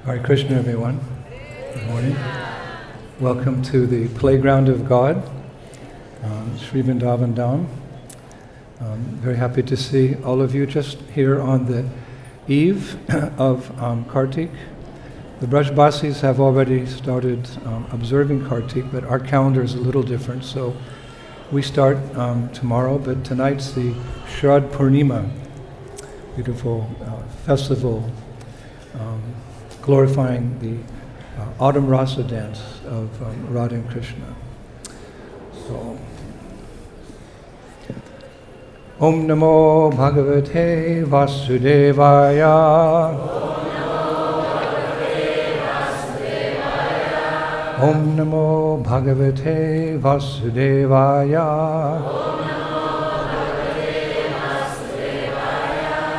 Hare Krishna, everyone. Good morning. Welcome to the Playground of God, Sri Vrindavan Dham. Very happy to see all of you just here on the eve of Kartik. The Brajbasis have already started observing Kartik, but our calendar is a little different, so we start tomorrow, but tonight's the Shrad Purnima, beautiful festival glorifying the autumn rasa dance of Radha and Krishna. So, Om Namo Bhagavate Vasudevaya. Om Namo Bhagavate Vasudevaya.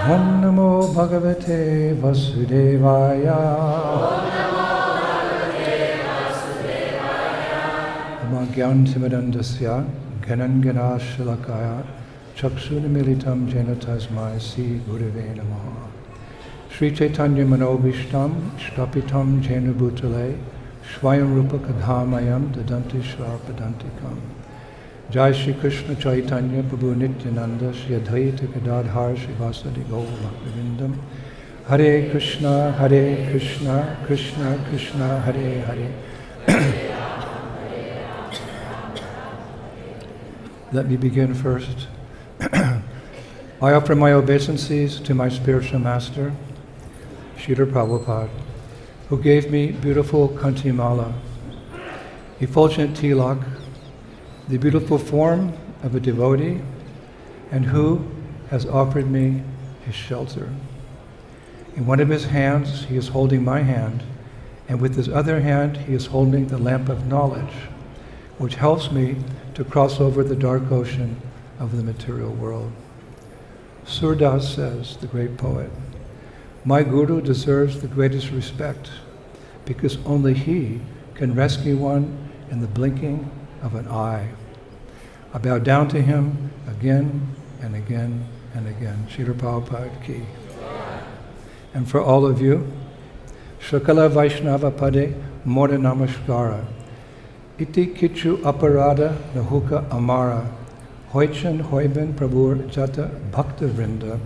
Om Namo Bhagavate Vasudevaya. Magyan Timidandasya Ganan Ganashalakaya Chakshunamilitam Jena Tasmai Si Gurave Namaha. Sri Chaitanya Manobhishtam Shtapitam Jena Bhutale Swayam Rupa Kadhamayam Dadanti Shrapadantikam. Jai Shri Krishna Chaitanya Prabhu Nityananda Shri Advaita Gadadhar Shri Vasadi Gaur Bhaktivinoda. Hare Krishna, Krishna Krishna, Hare Hare. Let me begin first. I offer my obeisances to my spiritual master, Srila Prabhupada, who gave me beautiful Kantimala, effulgent tilak, the beautiful form of a devotee, and who has offered me his shelter. In one of his hands he is holding my hand, and with his other hand he is holding the lamp of knowledge, which helps me to cross over the dark ocean of the material world. Surdas says, the great poet, my Guru deserves the greatest respect because only he can rescue one in the blinking of an eye. I bow down to him again and again and again. Srila Prabhupada ki. And for all of you, Shakala Vaishnava Pade Mora Namaskara. Iti Kichu Aparada Nahuka Amara. Hoichan Hoiben Prabhur Jata Bhakta Vrinda.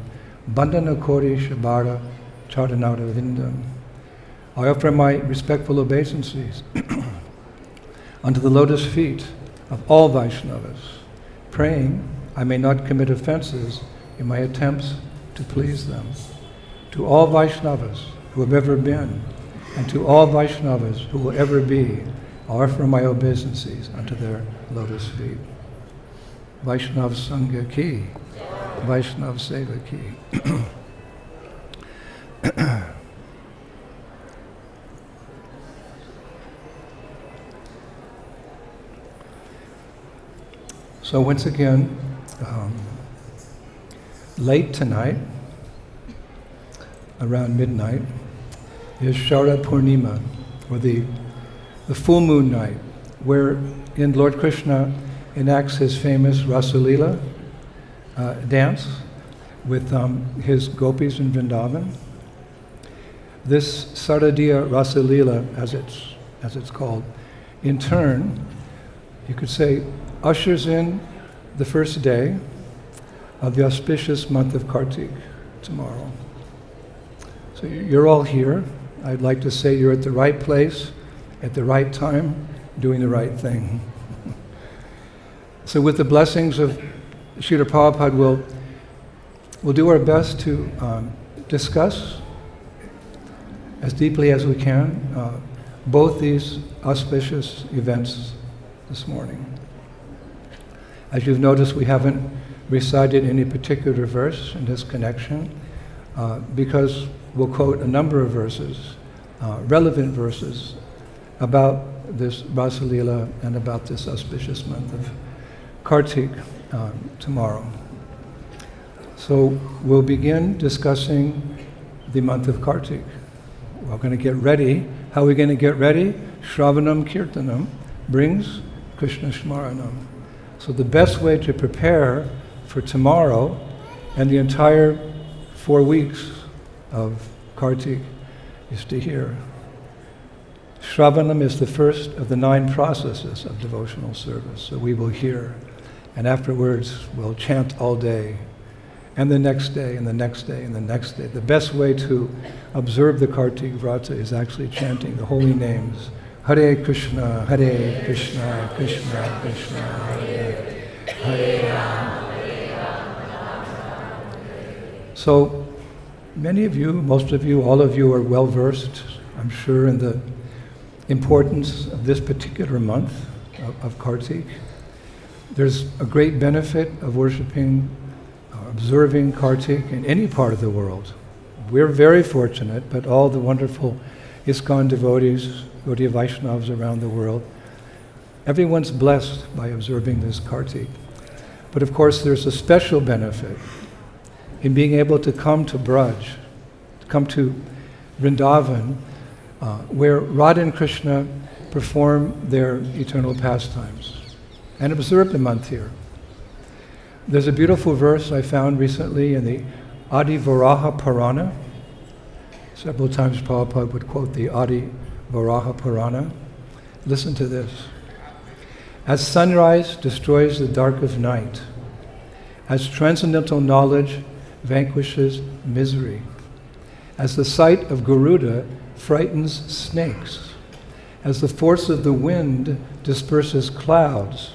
Bandana Kori Shabara Chardanada Vindam. I offer my respectful obeisances unto the lotus feet of all Vaishnavas, praying I may not commit offenses in my attempts to please them. To all Vaishnavas who have ever been, and to all Vaishnavas who will ever be, I offer my obeisances unto their lotus feet. Vaishnav Sangha ki, Vaishnav Seva ki. So once again, late tonight, around midnight, is Sharad Purnima, or the full moon night, wherein Lord Krishna enacts his famous rasa-lila dance with his gopis in Vrindavan. This Saradiya rasa-lila, as it's called, in turn, you could say, ushers in the first day of the auspicious month of Kartik tomorrow. So you're all here. I'd like to say you're at the right place, at the right time, doing the right thing. So with the blessings of Srila Prabhupada, we'll do our best to discuss as deeply as we can both these auspicious events this morning. As you've noticed, we haven't recited any particular verse in this connection because we'll quote a number of verses, relevant verses, about this rasa-lila and about this auspicious month of Kartik tomorrow. So we'll begin discussing the month of Kartik. We're going to get ready. How are we going to get ready? Shravanam Kirtanam brings Krishna Smaranam. So the best way to prepare for tomorrow and the entire 4 weeks of Kartik is to hear. Shravanam is the first of the 9 processes of devotional service. So we will hear, and afterwards we'll chant all day, and the next day, and the next day, and the next day. The best way to observe the Kartik Vrata is actually chanting the holy names. Hare Krishna, Hare Krishna, Krishna Krishna, Hare Hare Rama. So many of you, most of you, all of you are well versed, I'm sure, in the importance of this particular month of Kartik. There's a great benefit of worshiping, observing Kartik in any part of the world. We're very fortunate, but all the wonderful ISKCON devotees, Gaudiya Vaishnavas around the world, everyone's blessed by observing this Kartik. But of course there's a special benefit in being able to come to Braj, to come to Vrindavan, where Radha and Krishna perform their eternal pastimes, and observe the month here. There's a beautiful verse I found recently in the Adi Varaha Purana. Several times Prabhupada would quote the Adi Varaha Purana. Listen to this. As sunrise destroys the dark of night, as transcendental knowledge vanquishes misery, as the sight of Garuda frightens snakes, as the force of the wind disperses clouds,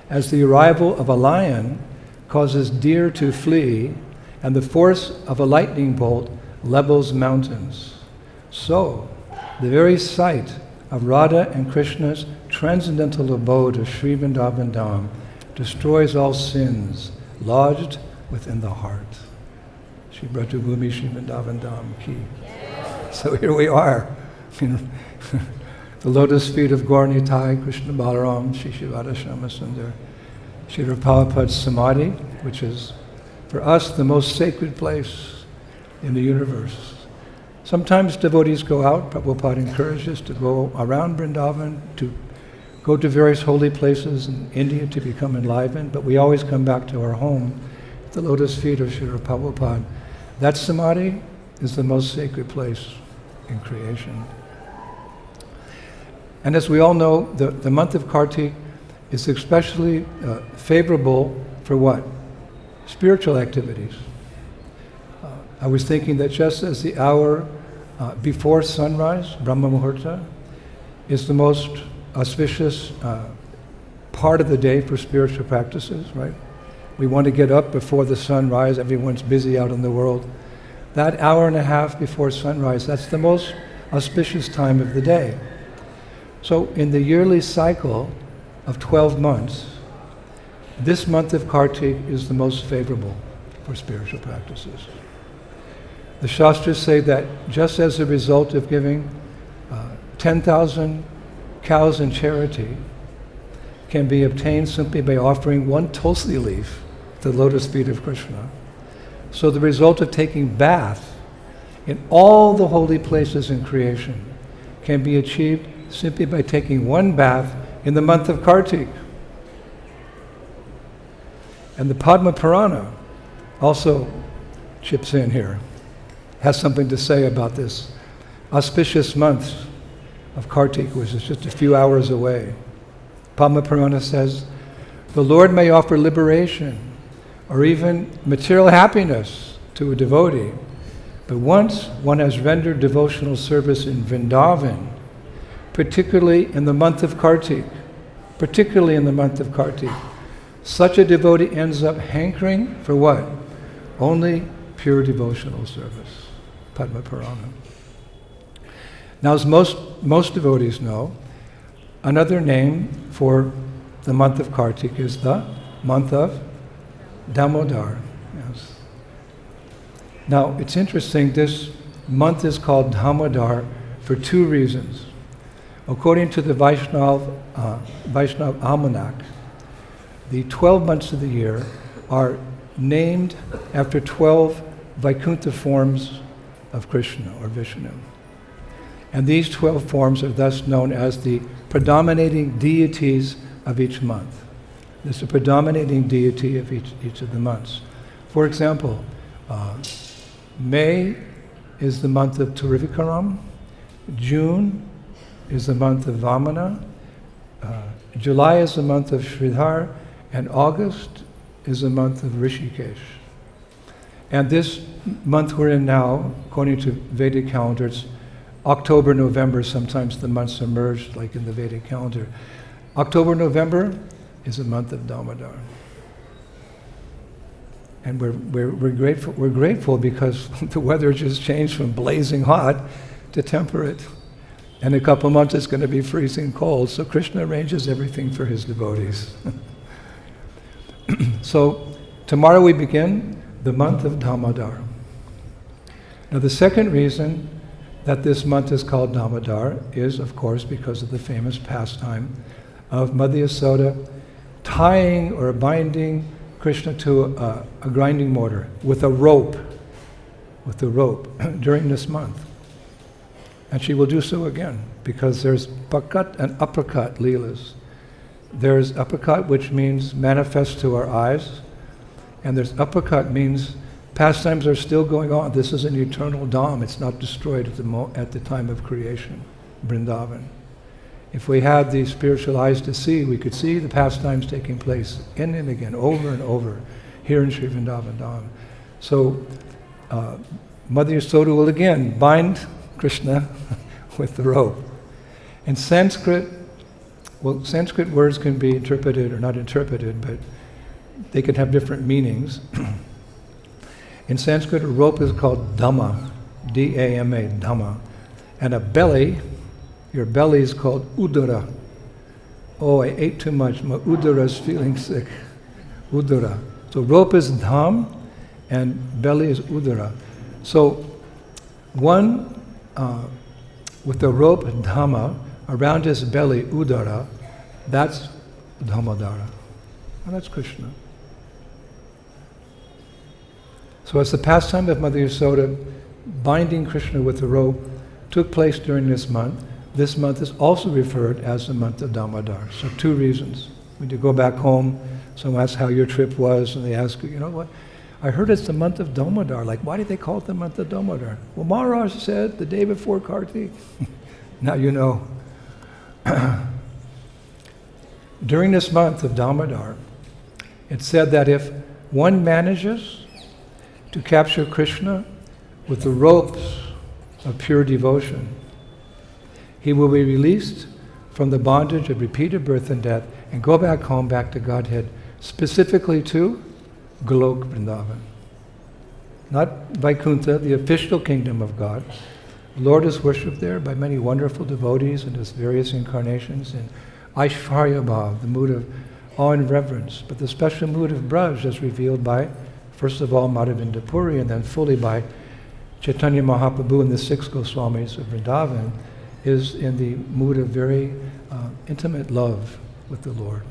as the arrival of a lion causes deer to flee, and the force of a lightning bolt levels mountains, so the very sight of Radha and Krishna's transcendental abode of Sri Vrindavan Dham destroys all sins lodged within the heart. Shri Brajabhumi Sri Vrindavan Dham ki. So here we are, the lotus feet of Gaur Nitai, Krishna Balaram, Shri Shivada Shama Sundar, Shri Prabhupada's Samadhi, which is for us the most sacred place in the universe. Sometimes devotees go out. Prabhupada encourages to go around Vrindavan, to go to various holy places in India to become enlivened, but we always come back to our home, the lotus feet of Srila Prabhupada. That Samadhi is the most sacred place in creation. And as we all know, the month of Kartik is especially favorable for what? Spiritual activities. I was thinking that just as the hour before sunrise, Brahma Muhurta, is the most auspicious part of the day for spiritual practices, right? We want to get up before the sunrise, everyone's busy out in the world. That hour and a half before sunrise, that's the most auspicious time of the day. So in the yearly cycle of 12 months, this month of Kartik is the most favorable for spiritual practices. The Shastras say that just as a result of giving 10,000 cows in charity can be obtained simply by offering one tulsi leaf to the lotus feet of Krishna, so the result of taking bath in all the holy places in creation can be achieved simply by taking one bath in the month of Kartik. And the Padma Purana also chips in here, has something to say about this auspicious month of Kartik, which is just a few hours away. Padma Purana says, the Lord may offer liberation or even material happiness to a devotee, but once one has rendered devotional service in Vrindavan, particularly in the month of Kartik, such a devotee ends up hankering for what? Only pure devotional service. Padma Purana. Now, as most devotees know, another name for the month of Kartik is the month of Damodar. Yes. Now, it's interesting, this month is called Damodar for two reasons. According to the Vaishnav Almanac, the 12 months of the year are named after 12 Vaikuntha forms of Krishna or Vishnu. And these 12 forms are thus known as the predominating deities of each month. There's the predominating deity of each of the months. For example, May is the month of Turivikaram. June is the month of Vamana. July is the month of Sridhar. And August is the month of Rishikesh. And this month we're in now, according to Vedic calendar, it's October, November. Sometimes the months are merged, like in the Vedic calendar. October, November is the month of Damodar. And we're grateful. We're grateful because the weather just changed from blazing hot to temperate. In a couple of months it's going to be freezing cold. So Krishna arranges everything for his devotees. So tomorrow we begin the month of Damodar. Now the second reason that this month is called Damodar is, of course, because of the famous pastime of Mother Yasoda tying or binding Krishna to a grinding mortar with a rope during this month. And she will do so again, because there's pakat and uppercut leelas. There's uppercut, which means manifest to our eyes, and there's uppercut means pastimes are still going on. This is an eternal Dham. It's not destroyed at the time of creation, Vrindavan. If we had these spiritual eyes to see, we could see the pastimes taking place again and again, over and over, here in Sri Vrindavan Dham. So Mother Yasoda will again bind Krishna with the rope. In Sanskrit, well, Sanskrit words can be interpreted or not interpreted, but they can have different meanings. In Sanskrit, a rope is called dhamma, D-A-M-A, dhamma. And a belly, your belly is called udara. Oh, I ate too much, my udara is feeling sick. Udara. So rope is dham, and belly is udara. So one with the rope dhamma, around his belly, udara, that's Damodara. And that's Krishna. So as the pastime of Mother Yasoda binding Krishna with the rope took place during this month is also referred as the month of Damodar. So two reasons. When you go back home, someone asks how your trip was, and they ask you, you know what, I heard it's the month of Damodar. Like, why do they call it the month of Damodar? Well, Maharaj said the day before Kartik. Now you know. During this month of Damodar, it's said that if one manages to capture Krishna with the ropes of pure devotion, he will be released from the bondage of repeated birth and death and go back home, back to Godhead, specifically to Golok Vrindavan. Not Vaikuntha, the official kingdom of God. The Lord is worshipped there by many wonderful devotees in his various incarnations in Aishvarya Bhav, the mood of awe and reverence, but the special mood of Braj as revealed by, first of all, Madhavinda Puri, and then fully by Chaitanya Mahaprabhu and the 6 Goswamis of Vrindavan, is in the mood of very intimate love with the Lord.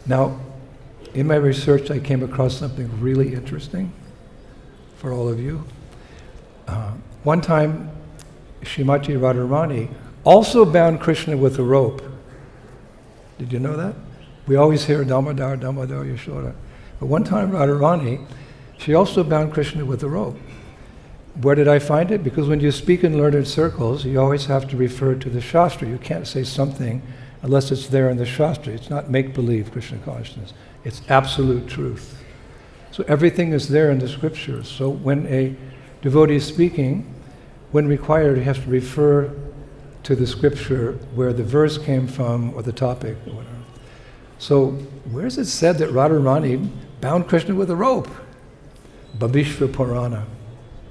Now, in my research, I came across something really interesting for all of you. One time, Srimati Radharani also bound Krishna with a rope. Did you know that? We always hear Damodar, Damodar, Yashoda. But one time Radharani, she also bound Krishna with a rope. Where did I find it? Because when you speak in learned circles, you always have to refer to the Shastra. You can't say something unless it's there in the Shastra. It's not make-believe Krishna consciousness. It's absolute truth. So everything is there in the scriptures. So when a devotee is speaking, when required, he has to refer to the scripture where the verse came from or the topic or whatever. So where is it said that Radharani bound Krishna with a rope? Bhavishva Purana,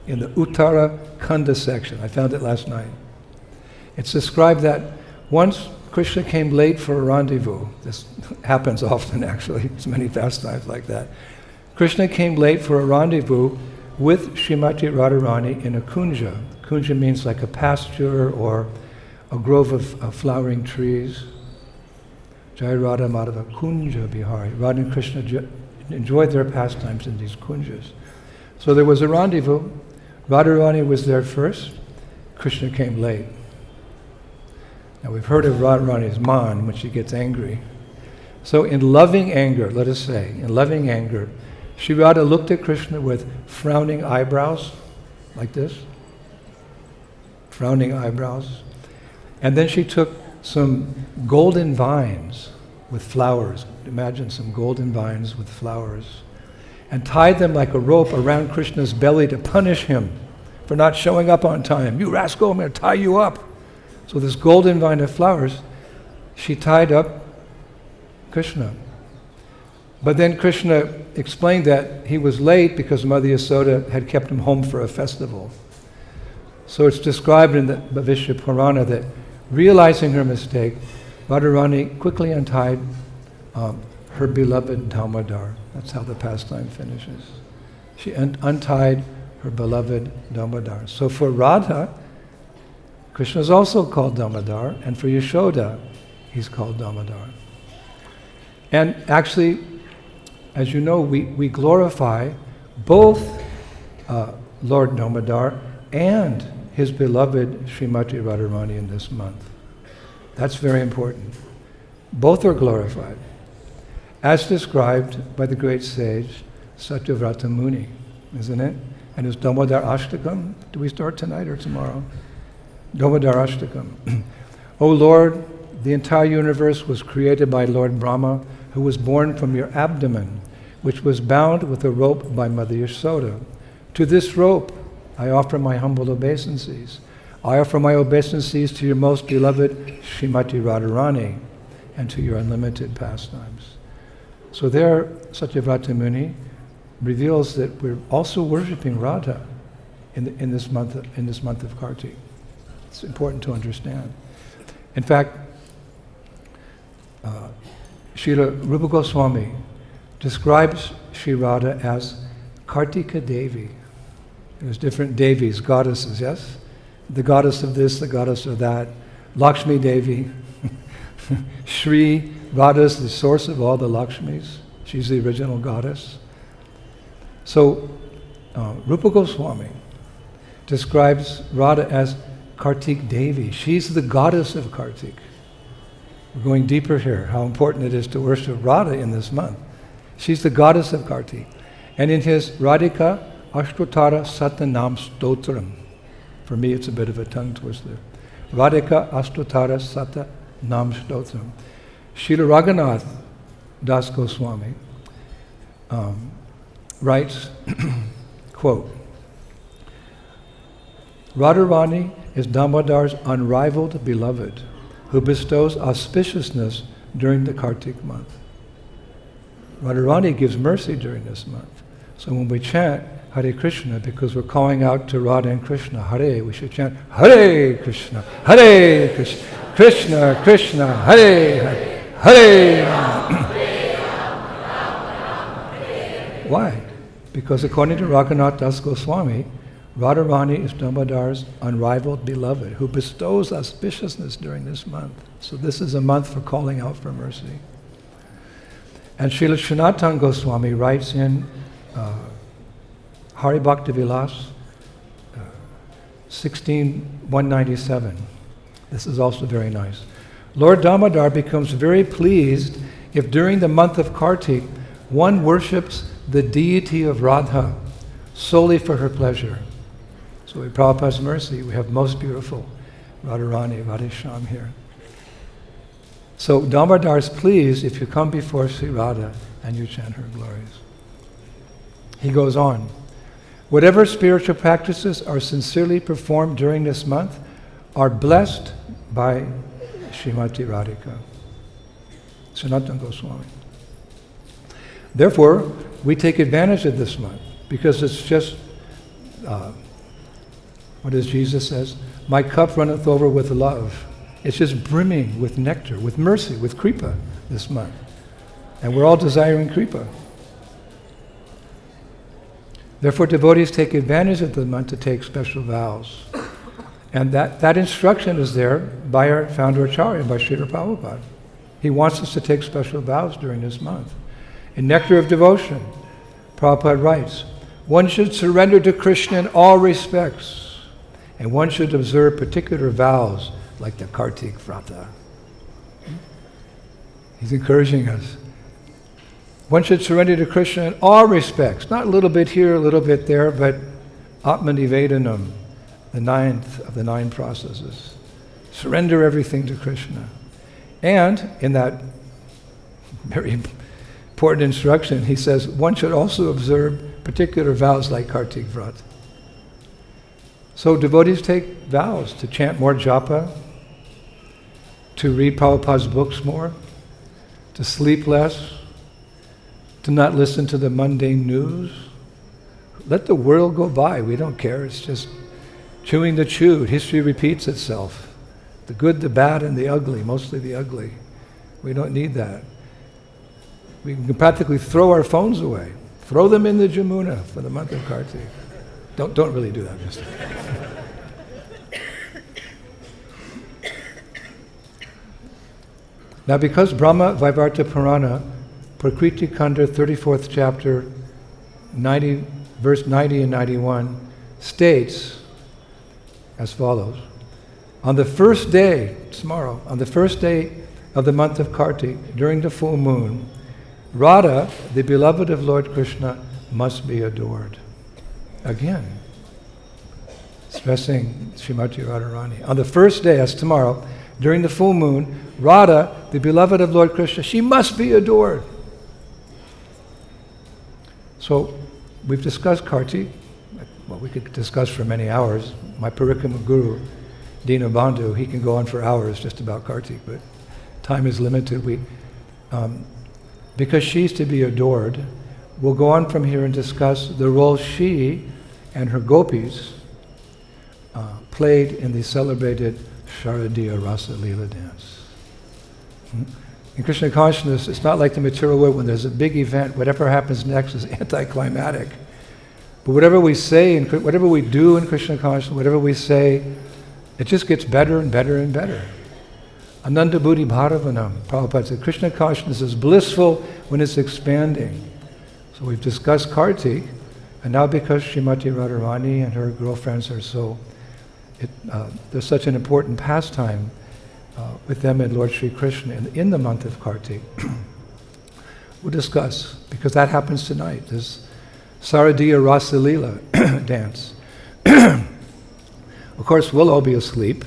in the Uttara Kanda section. I found it last night. It's described that once Krishna came late for a rendezvous. This happens often, actually. There's many pastimes like that. Krishna came late for a rendezvous with Srimati Radharani in a kunja. Kunja means like a pasture or a grove of flowering trees. Jai Radha Madhava Kunja Bihari. Radha and Krishna enjoyed their pastimes in these kunjas. So there was a rendezvous. Radharani was there first. Krishna came late. Now we've heard of Radharani's man when she gets angry. So in loving anger, let us say, in loving anger, Shri Radha looked at Krishna with frowning eyebrows like this, frowning eyebrows. And then she took some golden vines with flowers. Imagine some golden vines with flowers. And tied them like a rope around Krishna's belly to punish him for not showing up on time. You rascal, I'm going to tie you up. So this golden vine of flowers, she tied up Krishna. But then Krishna explained that he was late because Mother Yasoda had kept him home for a festival. So it's described in the Bhavishya Purana that, realizing her mistake, Radharani quickly untied her beloved Damodar. That's how the pastime finishes. She untied her beloved Damodar. So for Radha, Krishna is also called Damodar, and for Yashoda, he's called Damodar. And actually, as you know, we glorify both Lord Damodar and his beloved Srimati Radharani in this month. That's very important. Both are glorified, as described by the great sage Satyavrata Muni, isn't it? And it's Damodar Ashtakam. Do we start tonight or tomorrow? Damodar Ashtakam. O Lord, the entire universe was created by Lord Brahma, who was born from your abdomen, which was bound with a rope by Mother Yasoda. To this rope I offer my humble obeisances. I offer my obeisances to your most beloved Srimati Radharani and to your unlimited pastimes. So there, Satyavrata Muni reveals that we're also worshipping Radha in this month of Kartik. It's important to understand. In fact, Srila Rupa Goswami describes Sri Radha as Kartika Devi. There's different Devis, goddesses, yes? The goddess of this, the goddess of that. Lakshmi Devi. Shri Radha is the source of all the Lakshmis. She's the original goddess. So Rupa Goswami describes Radha as Kartik Devi. She's the goddess of Kartik. We're going deeper here, how important it is to worship Radha in this month. She's the goddess of Kartik. And in his Radhika Ashtotara Satanam Stotram, for me it's a bit of a tongue twister. Radhika Ashtotara Satanam Stotram. Srila Raghunath Das Goswami writes, quote, Radharani is Damodar's unrivaled beloved, who bestows auspiciousness during the Kartik month. Radharani gives mercy during this month. So when we chant Hare Krishna, because we're calling out to Radha and Krishna, Hare, we should chant Hare Krishna, Krishna Krishna, Hare Hare, Hare Rama. Why? Because according to Raghunath Das Goswami, Radharani is Damodar's unrivaled beloved, who bestows auspiciousness during this month. So this is a month for calling out for mercy. And Srila Sanatana Goswami writes in Hari Bhakti Vilas 16,197. This is also very nice. Lord Damodar becomes very pleased if during the month of Kartik one worships the deity of Radha solely for her pleasure. So with Prabhupada's mercy, we have most beautiful Radharani, Radhesham here. So Damodar is pleased if you come before Sri Radha and you chant her glories. He goes on, whatever spiritual practices are sincerely performed during this month are blessed by Srimati Radhika. Sanatana Goswami. Therefore, we take advantage of this month because it's just, what does Jesus says? My cup runneth over with love. It's just brimming with nectar, with mercy, with kripa this month. And we're all desiring kripa. Therefore, devotees take advantage of the month to take special vows. And that instruction is there by our founder Acharya, by Srila Prabhupada. He wants us to take special vows during this month. In Nectar of Devotion, Prabhupada writes, one should surrender to Krishna in all respects, and one should observe particular vows like the Kartik Vrata. He's encouraging us. One should surrender to Krishna in all respects, not a little bit here, a little bit there, but Atmanivedanam, the ninth of the 9 processes. Surrender everything to Krishna. And in that very important instruction, he says one should also observe particular vows like Kartik Vrat. So devotees take vows to chant more japa, to read Prabhupada's books more, to sleep less, to not listen to the mundane news. Let the world go by. We don't care. It's just chewing the chewed. History repeats itself. The good, the bad, and the ugly, mostly the ugly. We don't need that. We can practically throw our phones away. Throw them in the Jamuna for the month of Kartik. Don't really do that. Just now, because Brahma Vaivarta Purana, Prakriti Kanda, 34th chapter, 90, verse 90 and 91, states as follows: on the first day, tomorrow, on the first day of the month of Kartik, during the full moon, Radha, the beloved of Lord Krishna, must be adored. Again, stressing Srimati Radharani. On the first day, that's tomorrow, during the full moon, Radha, the beloved of Lord Krishna, she must be adored. So, we've discussed Kartik. Well, we could discuss for many hours. My Parikama Guru, Dinabandhu, he can go on for hours just about Kartik, but time is limited. Because she's to be adored, we'll go on from here and discuss the role she and her gopis played in the celebrated Sharadiya rasa-lila dance. In Krishna consciousness, it's not like the material world when there's a big event, whatever happens next is anticlimactic. But whatever we say, and whatever we do in Krishna consciousness, whatever we say, it just gets better and better and better. Ananda Buddhi Bharavanam, Prabhupada said, Krishna consciousness is blissful when it's expanding. So we've discussed Kartik, and now because Srimati Radharani and her girlfriends are so, there's such an important pastime with them and Lord Sri Krishna in the month of Kartik. We'll discuss, because that happens tonight, this Saradiya rasa-lila dance. Of course, we'll all be asleep,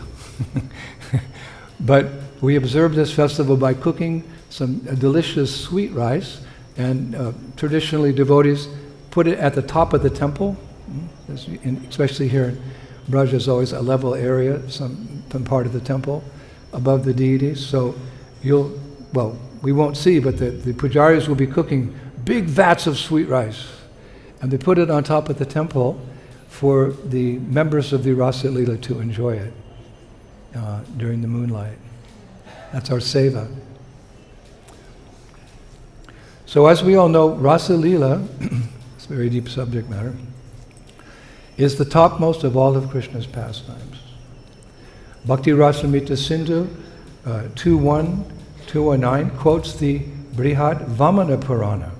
but we observe this festival by cooking some delicious sweet rice, and traditionally devotees put it at the top of the temple, especially here in Braj, there's always a level area, some part of the temple, above the deities. So we won't see, but the pujaris will be cooking big vats of sweet rice, and they put it on top of the temple for the members of the rasa-lila to enjoy it during the moonlight. That's our seva. So as we all know, rasa-lila, it's a very deep subject matter, is the topmost of all of Krishna's pastimes. Bhakti Rasamrita Sindhu 2.1, 209 quotes the Brihad Vamana Purana.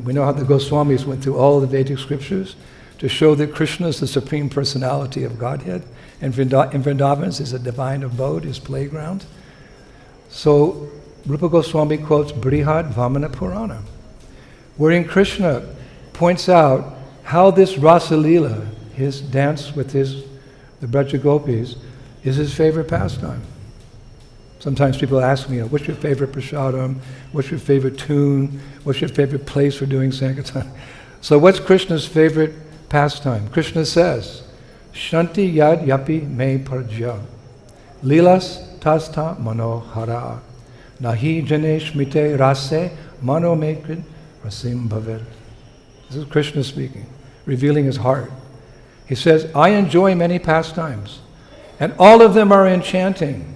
We know how the Goswamis went through all the Vedic scriptures to show that Krishna is the Supreme Personality of Godhead, and Vrindavan is a divine abode, his playground. So Rupa Goswami quotes Brihad Vamana Purana, wherein Krishna points out how this rasa-lila, his dance with the Braja Gopis, is his favorite pastime. Sometimes people ask me, what's your favorite prasadam? What's your favorite tune? What's your favorite place for doing Sankirtan? So what's Krishna's favorite pastime? Krishna says, Shanti yad yapi me parja, lilas tasta manohara, nahi janesh mite rase mano mekrid rasim bhaver. This is Krishna speaking, revealing his heart. He says, I enjoy many pastimes, and all of them are enchanting.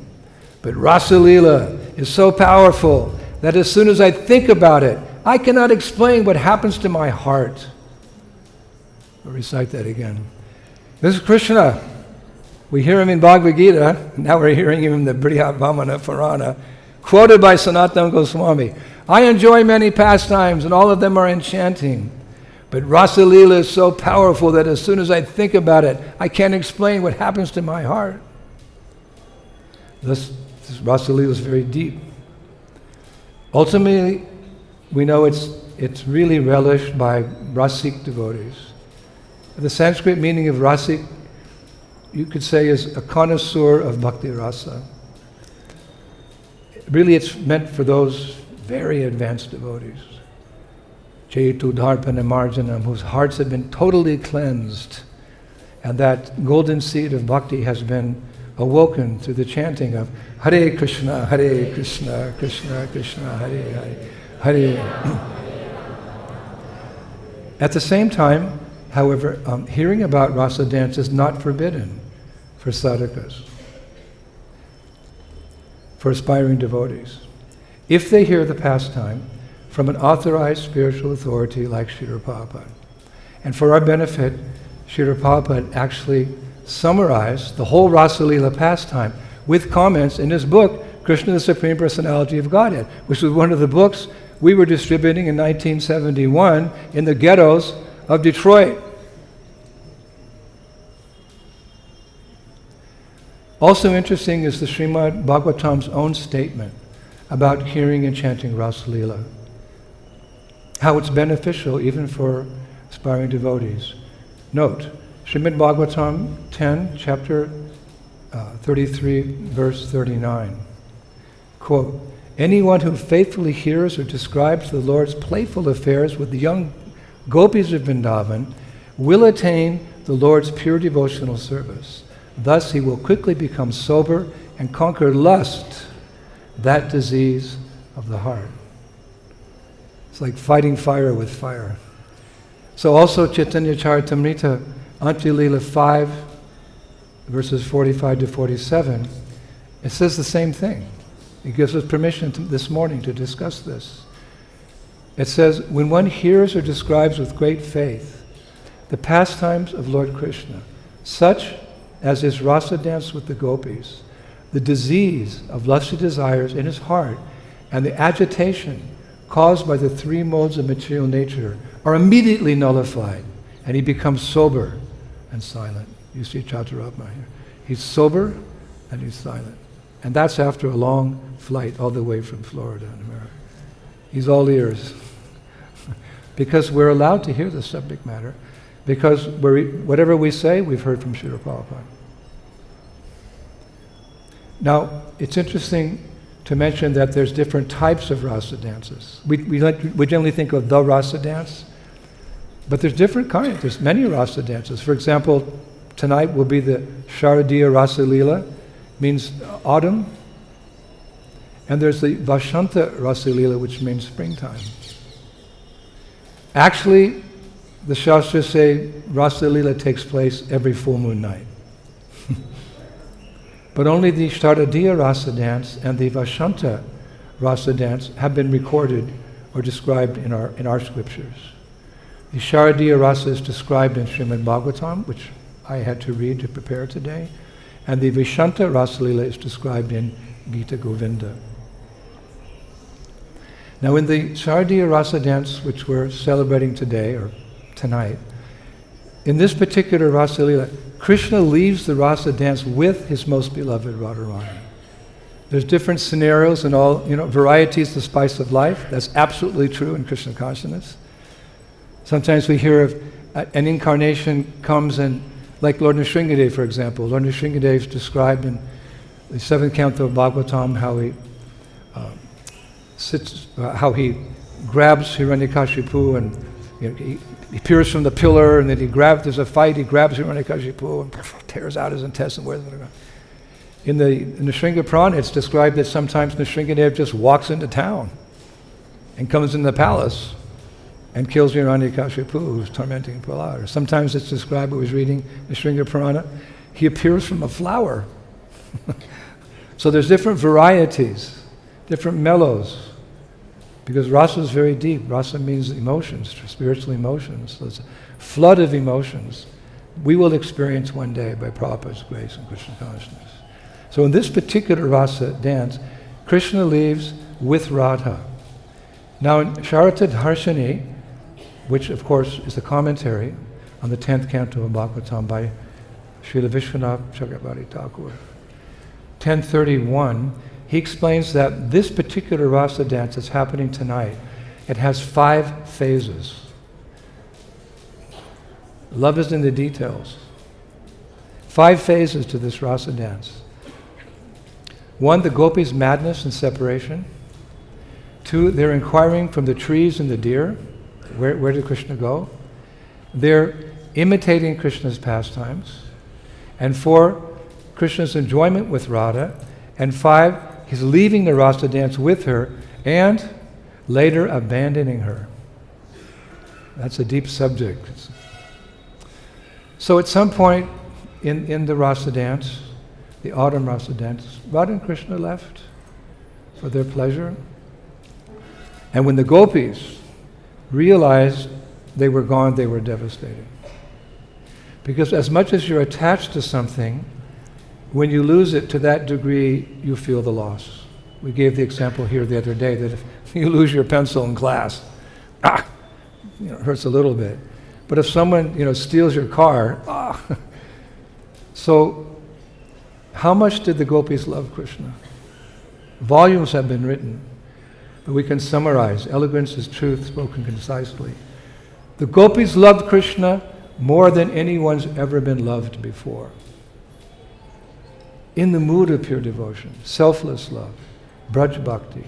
But rasa-lila is so powerful that as soon as I think about it, I cannot explain what happens to my heart. I'll recite that again. This is Krishna. We hear him in Bhagavad Gita, now we're hearing him in the Brihad Vamana Purana, quoted by Sanatana Goswami. I enjoy many pastimes, and all of them are enchanting. But rasa-lila is so powerful that as soon as I think about it, I can't explain what happens to my heart. This rasa-lila is very deep. Ultimately, we know it's really relished by rasik devotees. The Sanskrit meaning of rasik, you could say, is a connoisseur of bhakti rasa. Really, it's meant for those very advanced devotees. Chetu dharpana marjanam, whose hearts have been totally cleansed, and that golden seed of bhakti has been awoken through the chanting of Hare Krishna, Krishna Krishna, Hare Hare. At the same time, however, hearing about rasa dance is not forbidden for sadhakas, for aspiring devotees, if they hear the pastime from an authorized spiritual authority like Srila Prabhupada. And for our benefit, Srila Prabhupada actually summarized the whole rasa-lila pastime with comments in his book, Krishna, the Supreme Personality of Godhead, which was one of the books we were distributing in 1971 in the ghettos of Detroit. Also interesting is the Srimad Bhagavatam's own statement about hearing and chanting rasa-lila, how it's beneficial even for aspiring devotees. Note, Srimad Bhagavatam 10, chapter 33, verse 39. Quote, anyone who faithfully hears or describes the Lord's playful affairs with the young gopis of Vrindavan will attain the Lord's pure devotional service. Thus he will quickly become sober and conquer lust, that disease of the heart. It's like fighting fire with fire. So also Chaitanya Charitamrita, Antya-lila 5, verses 45 to 47, it says the same thing. It gives us permission this morning to discuss this. It says, when one hears or describes with great faith the pastimes of Lord Krishna, such as his rasa dance with the gopis, the disease of lusty desires in his heart and the agitation caused by the three modes of material nature are immediately nullified, and he becomes sober and silent. You see Chaturapma here. He's sober and he's silent. And that's after a long flight all the way from Florida in America. He's all ears. Because we're allowed to hear the subject matter, because whatever we say, we've heard from Srila Prabhupada. Now, it's interesting to mention that there's different types of rasa dances. We generally think of the rasa dance, but there's different kinds. There's many rasa dances. For example, tonight will be the Sharadiya rasa-lila, means autumn, and there's the Vashanta rasa-lila, which means springtime. Actually, the Shastras say rasa-lila takes place every full moon night. But only the Sharadiya rasa dance and the Vashanta rasa dance have been recorded or described in our scriptures. The Sharadiya rasa is described in Srimad Bhagavatam, which I had to read to prepare today, and the Vashanta rasa-lila is described in Gita Govinda. Now in the Sharadiya rasa dance, which we're celebrating today, or tonight, in this particular rasa-lila, Krishna leaves the rasa dance with his most beloved Radharani. There's different scenarios and all, variety is the spice of life. That's absolutely true in Krishna consciousness. Sometimes we hear of an incarnation comes and, like Lord Nrsingadev, for example. Lord Nrsingadev is described in the 7th canto of Bhagavatam how he grabs Hiranyakashipu and he appears from the pillar, and then there's a fight, he grabs Hiranyakashipu and tears out his intestine. In the Nrsinga Purana, it's described that sometimes Nrsingadev just walks into town and comes in the palace and kills Hiranyakashipu, who's tormenting Prahlada. Sometimes it's described, I was reading Nrsinga Purana, he appears from a flower. So there's different varieties, different mellows. Because rasa is very deep. Rasa means emotions, spiritual emotions. So it's a flood of emotions we will experience one day by Prabhupada's grace and Krishna consciousness. So in this particular rasa dance, Krishna leaves with Radha. Now in Sharata Dharshani, which of course is the commentary on the 10th canto of Bhagavatam by Srila Vishwanath Chakravarti Thakur, 1031, he explains that this particular rasa dance that's happening tonight, it has 5 phases. Love is in the details. 5 phases to this rasa dance. 1, the gopis' madness and separation. 2, they're inquiring from the trees and the deer, where did Krishna go? They're imitating Krishna's pastimes. And 4, Krishna's enjoyment with Radha. And 5, he's leaving the rasa dance with her and later abandoning her. That's a deep subject. So at some point in the rasa dance, the autumn rasa dance, Radha and Krishna left for their pleasure. And when the gopis realized they were gone, they were devastated. Because as much as you're attached to something, when you lose it to that degree, you feel the loss. We gave the example here the other day that if you lose your pencil in class, it hurts a little bit. But if someone, steals your car, So, how much did the gopis love Krishna? Volumes have been written, but we can summarize. Eloquence is truth spoken concisely. The gopis loved Krishna more than anyone's ever been loved before. In the mood of pure devotion, selfless love, braj bhakti,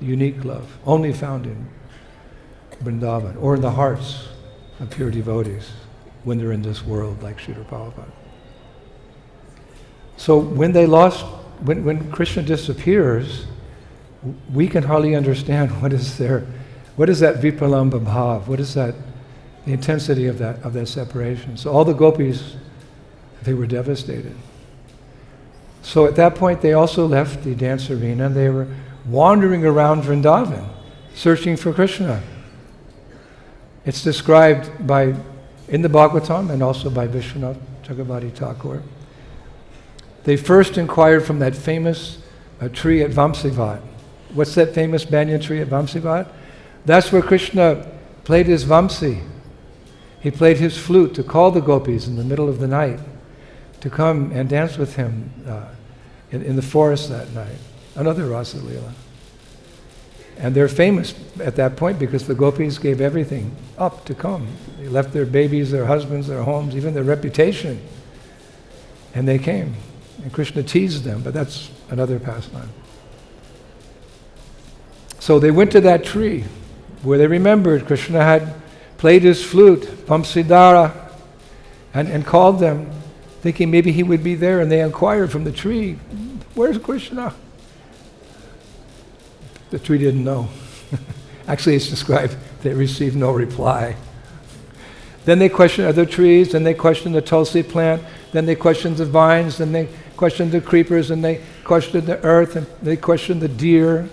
unique love, only found in Vrindavan, or in the hearts of pure devotees when they're in this world, like Srila Prabhupada. So when when Krishna disappears, we can hardly understand what is that vipalamba bhav, what is that, the intensity of that separation. So all the gopis, they were devastated. So at that point they also left the dance arena and they were wandering around Vrindavan, searching for Krishna. It's described in the Bhagavatam and also by Vishwanath Chakravarti Thakur. They first inquired from that famous tree at Vamsivat. What's that famous banyan tree at Vamsivat? That's where Krishna played his Vamsi. He played his flute to call the gopis in the middle of the night to come and dance with him in the forest that night. Another rasa-lila. And they're famous at that point because the gopis gave everything up to come. They left their babies, their husbands, their homes, even their reputation. And they came. And Krishna teased them, but that's another pastime. So they went to that tree where they remembered Krishna had played his flute, Vamsidhara, and called them, thinking maybe he would be there, and they inquired from the tree, "Where's Krishna?" The tree didn't know. Actually, it's described, they received no reply. Then they questioned other trees, then they questioned the tulsi plant, then they questioned the vines, then they questioned the creepers, and they questioned the earth, and they questioned the deer,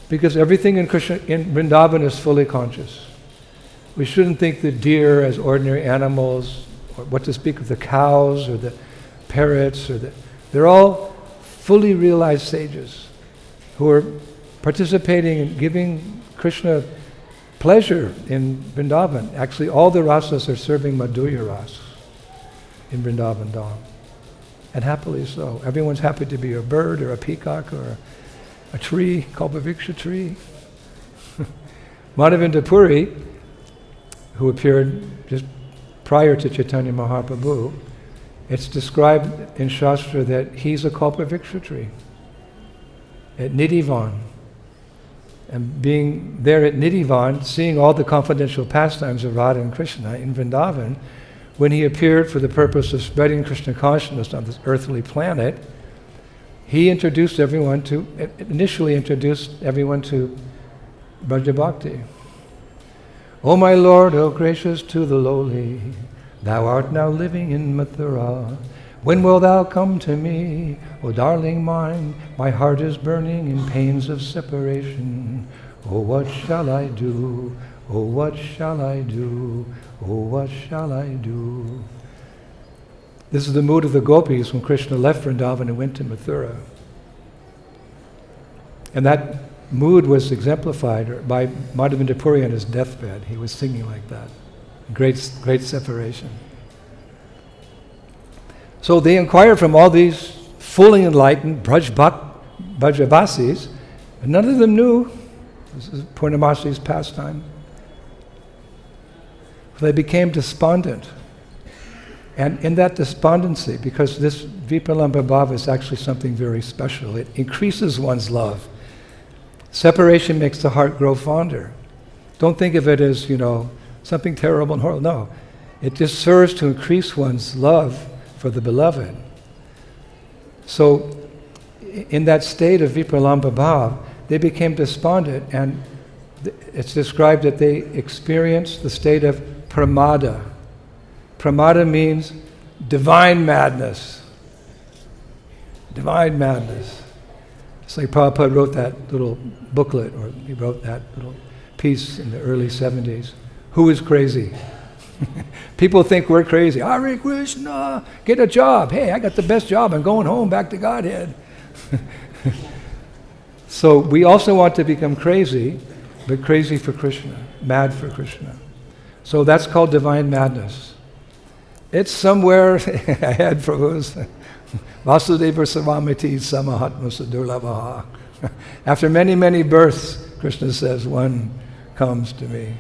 because everything in Vrindavan is fully conscious. We shouldn't think the deer as ordinary animals, or what to speak of the cows or the parrots, they're all fully realized sages who are participating in giving Krishna pleasure in Vrindavan. Actually, all the rasas are serving Madhurya ras in Vrindavan Dham. And happily so. Everyone's happy to be a bird or a peacock or a tree, Kalpaviksha tree. Madhavendra Puri, who appeared just prior to Chaitanya Mahaprabhu, it's described in Shastra that he's a Kalpaviksha tree at Nidhivan. And being there at Nidhivan, seeing all the confidential pastimes of Radha and Krishna in Vrindavan, when he appeared for the purpose of spreading Krishna consciousness on this earthly planet, he initially introduced everyone to Braja Bhakti. O my Lord, O gracious to the lowly, thou art now living in Mathura. When wilt thou come to me, O darling mine? My heart is burning in pains of separation. Oh, what shall I do? Oh, what shall I do? Oh, what shall I do? This is the mood of the gopis when Krishna left Vrindavan and went to Mathura. And that mood was exemplified by Madhavendra Puri on his deathbed. He was singing like that. Great separation. So they inquired from all these fully enlightened Brajavasis, and none of them knew. This is Purnamasi's pastime. They became despondent. And in that despondency, because this Vipalamba Bhava is actually something very special, it increases one's love. Separation makes the heart grow fonder. Don't think of it as, something terrible and horrible. No. It just serves to increase one's love for the beloved. So, in that state of Vipalamba Bhava, they became despondent, and it's described that they experienced the state of pramada. Pramada means divine madness. Divine madness. It's like Prabhupada wrote that little booklet, or he wrote that little piece in the early 70s. Who is crazy? People think we're crazy. Hare Krishna, get a job. Hey, I got the best job. I'm going home, back to Godhead. So we also want to become crazy, but crazy for Krishna, mad for Krishna. So that's called divine madness. It's somewhere ahead Prabhu's Vasudeva Savamiti Samahatma Sadurlabhaha. After many, many births, Krishna says, one comes to me.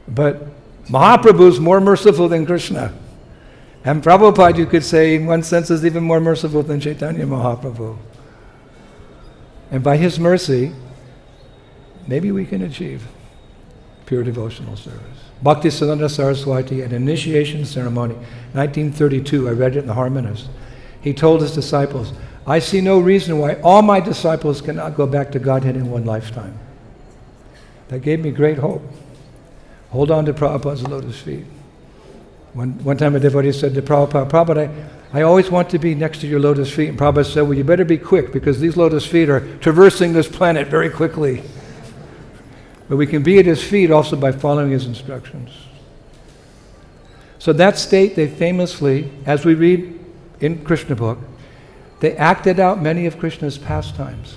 But Mahaprabhu is more merciful than Krishna. And Prabhupada, you could say, in one sense, is even more merciful than Chaitanya Mahaprabhu. And by his mercy, maybe we can achieve pure devotional service. Bhaktisiddhanta Saraswati, at an initiation ceremony, 1932, I read it in the Harmonist. He told his disciples, I see no reason why all my disciples cannot go back to Godhead in one lifetime. That gave me great hope. Hold on to Prabhupada's lotus feet. One time a devotee said to Prabhupada, Prabhupada, I always want to be next to your lotus feet. And Prabhupada said, well, you better be quick, because these lotus feet are traversing this planet very quickly. But we can be at his feet also by following his instructions. So that state, they famously, as we read in Krishna book, they acted out many of Krishna's pastimes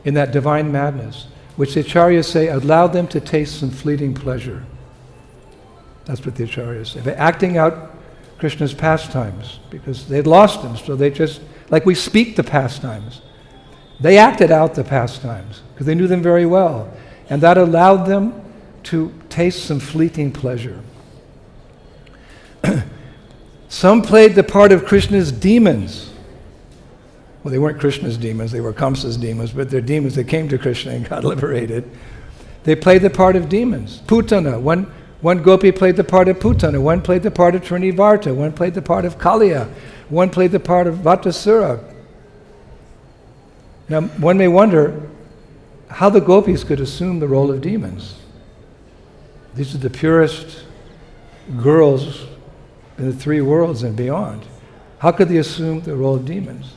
in that divine madness, which the acharyas say allowed them to taste some fleeting pleasure. That's what the acharyas say. They're acting out Krishna's pastimes because they'd lost him, so they just, like we speak the pastimes, they acted out the pastimes because they knew them very well, and that allowed them to taste some fleeting pleasure. Some played the part of Krishna's demons. Well, they weren't Krishna's demons, they were Kamsa's demons, but they're demons that came to Krishna and got liberated. They played the part of demons. Putana, one gopi played the part of Putana, one played the part of Trinivarta, one played the part of Kaliya, one played the part of Vatasura. Now, one may wonder how the gopis could assume the role of demons. These are the purest girls in the three worlds and beyond. How could they assume the role of demons?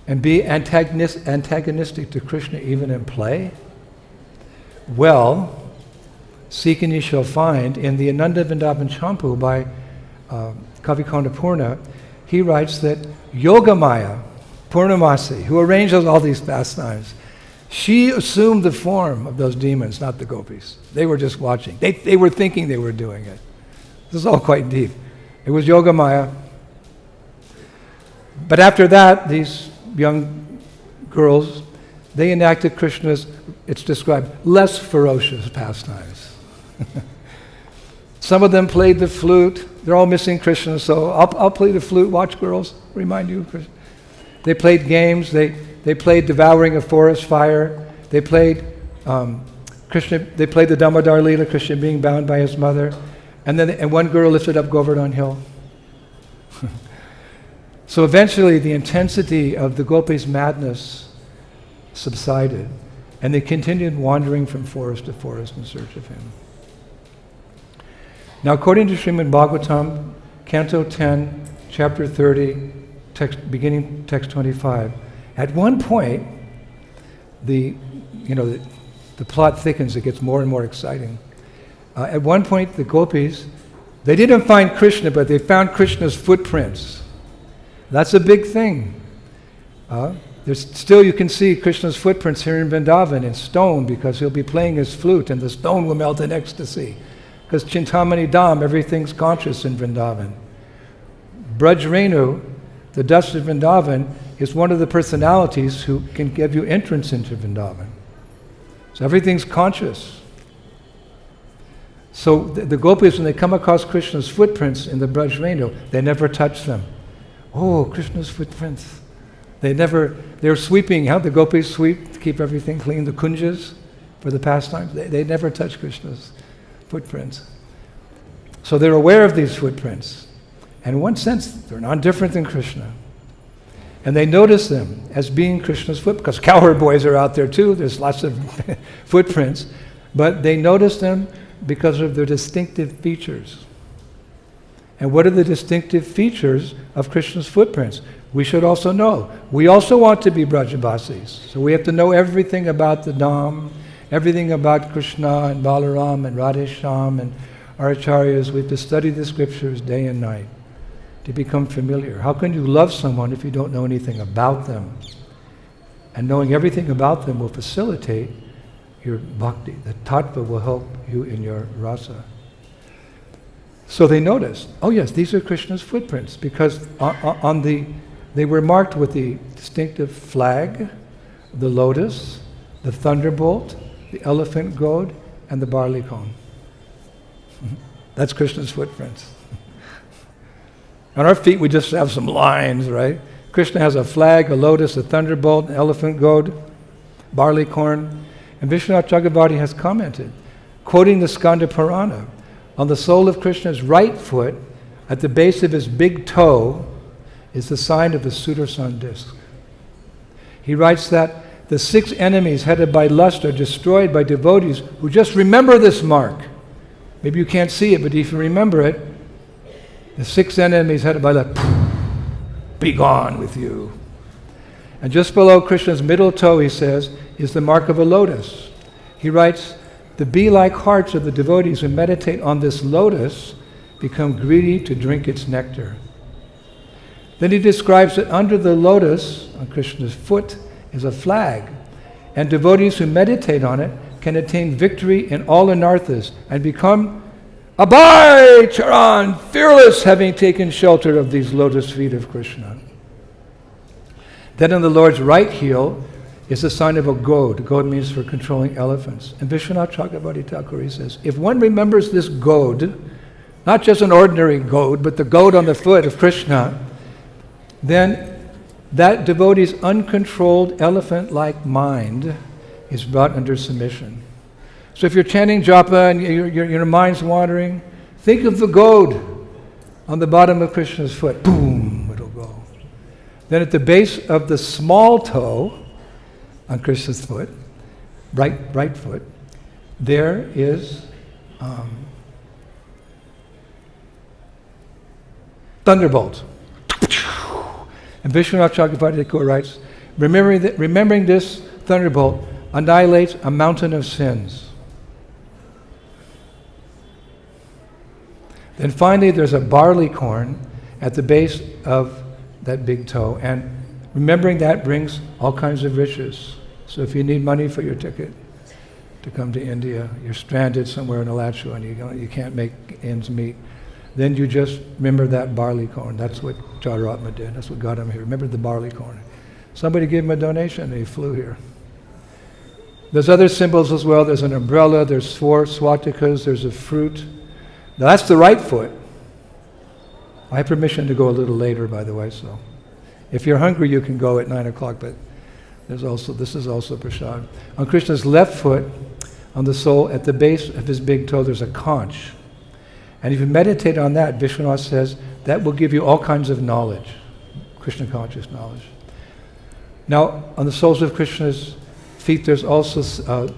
And be antagonistic to Krishna even in play? Well, seek and ye shall find. In the Ananda Vrindavan Champu by Kavikonda Purna, he writes that Yogamaya, Purnamasi, who arranges all these pastimes, she assumed the form of those demons, not the gopis. They were just watching. They were thinking they were doing it. This is all quite deep. It was Yogamaya. But after that, these young girls, they enacted Krishna's, it's described, less ferocious pastimes. Some of them played the flute. They're all missing Krishna, so I'll play the flute. Watch, girls, remind you of Krishna. They played games. They played devouring a forest fire. They played Krishna. They played the Damodar Lila, Krishna being bound by his mother, and one girl lifted up Govardhan Hill. So eventually, the intensity of the gopis' madness subsided, and they continued wandering from forest to forest in search of him. Now, according to Srimad Bhagavatam, Canto 10, Chapter 30, beginning text 25, at one point, the plot thickens, it gets more and more exciting. At one point, the gopis, they didn't find Krishna, but they found Krishna's footprints. That's a big thing. There's still, you can see Krishna's footprints here in Vrindavan in stone, because he'll be playing his flute and the stone will melt in ecstasy. Because Chintamani Dham, everything's conscious in Vrindavan. Braj Renu, the dust of Vrindavan, is one of the personalities who can give you entrance into Vrindavan. So everything's conscious. So the gopis, when they come across Krishna's footprints in the Brajrenu, they never touch them. Oh, Krishna's footprints. They're sweeping, how the gopis sweep to keep everything clean, the kunjas for the pastimes. They never touch Krishna's footprints. So they're aware of these footprints. And in one sense, they're not different than Krishna. And they notice them as being Krishna's footprints, because cowherd boys are out there too, there's lots of footprints. But they notice them because of their distinctive features. And what are the distinctive features of Krishna's footprints? We should also know. We also want to be Brajabasis. So we have to know everything about the Dham, everything about Krishna and Balaram and Radhesham and our acharyas. We have to study the scriptures day and night to become familiar. How can you love someone if you don't know anything about them? And knowing everything about them will facilitate your bhakti. The tattva will help you in your rasa. So they noticed, oh yes, these are Krishna's footprints, because they were marked with the distinctive flag, the lotus, the thunderbolt, the elephant goad, and the barley cone. That's Krishna's footprints. On our feet we just have some lines, right? Krishna has a flag, a lotus, a thunderbolt, an elephant goad, barley corn. And Vishwanath Chakravarti has commented, quoting the Skanda Purana, on the sole of Krishna's right foot, at the base of his big toe, is the sign of the Sudarshan disc. He writes that the 6 enemies headed by lust are destroyed by devotees who just remember this mark. Maybe you can't see it, but if you remember it, the 6 enemies headed by lust, be gone with you. And just below Krishna's middle toe, he says, is the mark of a lotus. He writes, the bee-like hearts of the devotees who meditate on this lotus become greedy to drink its nectar. Then he describes that under the lotus, on Krishna's foot, is a flag, and devotees who meditate on it can attain victory in all anarthas and become Abhay Charan, fearless, having taken shelter of these lotus feet of Krishna. Then on the Lord's right heel is the sign of a goad. Goad means for controlling elephants. And Vishwanath Chakravarti Thakur, he says, if one remembers this goad, not just an ordinary goad, but the goad on the foot of Krishna, then that devotee's uncontrolled elephant-like mind is brought under submission. So if you're chanting japa and your mind's wandering, think of the goad on the bottom of Krishna's foot. Boom, it'll go. Then at the base of the small toe on Krishna's foot, right foot, there is thunderbolt. And Vishwanath Chakravarti Thakur writes, remembering this thunderbolt annihilates a mountain of sins. Then finally there's a barley corn at the base of that big toe, and remembering that brings all kinds of riches. So if you need money for your ticket to come to India, you're stranded somewhere in Alachua and you can't make ends meet, then you just remember that barley corn. That's what Charatma did. That's what got him here. Remember the barley corn. Somebody gave him a donation and he flew here. There's other symbols as well. There's an umbrella, there's 4 swatikas, there's a fruit. Now that's the right foot. I have permission to go a little later, by the way, so if you're hungry you can go at 9 o'clock, but this is also prasad. On Krishna's left foot, on the sole, at the base of his big toe, there's a conch. And if you meditate on that, Vishwanath says, that will give you all kinds of knowledge, Krishna conscious knowledge. Now, on the soles of Krishna's feet, there's also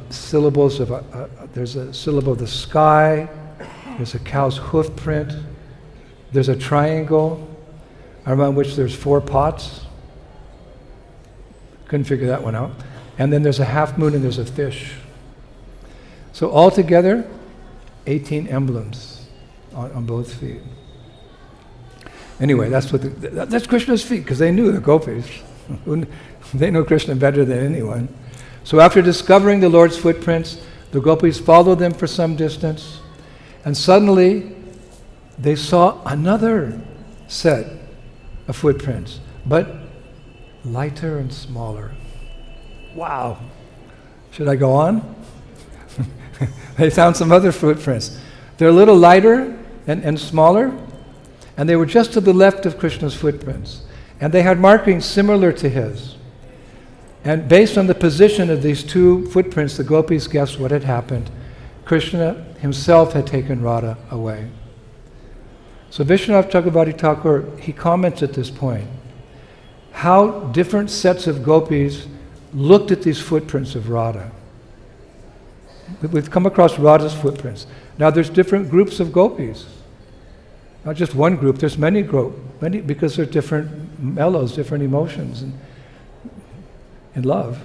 syllables of, there's a syllable of the sky, there's a cow's hoof print, there's a triangle around which there's 4 pots. Couldn't figure that one out. And then there's a half moon and there's a fish. So altogether, 18 emblems on both feet. Anyway, that's Krishna's feet, because they knew the gopis. They know Krishna better than anyone. So after discovering the Lord's footprints, the gopis followed them for some distance, and suddenly they saw another set of footprints, but lighter and smaller. Wow. Should I go on? They found some other footprints. They're a little lighter and smaller, and they were just to the left of Krishna's footprints. And they had markings similar to his. And based on the position of these two footprints, the gopis guessed what had happened. Krishna himself had taken Radha away. So Vishwanath Chakravarti Thakur, he comments at this point, how different sets of gopis looked at these footprints of Radha. We've come across Radha's footprints. Now there's different groups of gopis. Not just one group, there's many because there's different mellows, different emotions in love.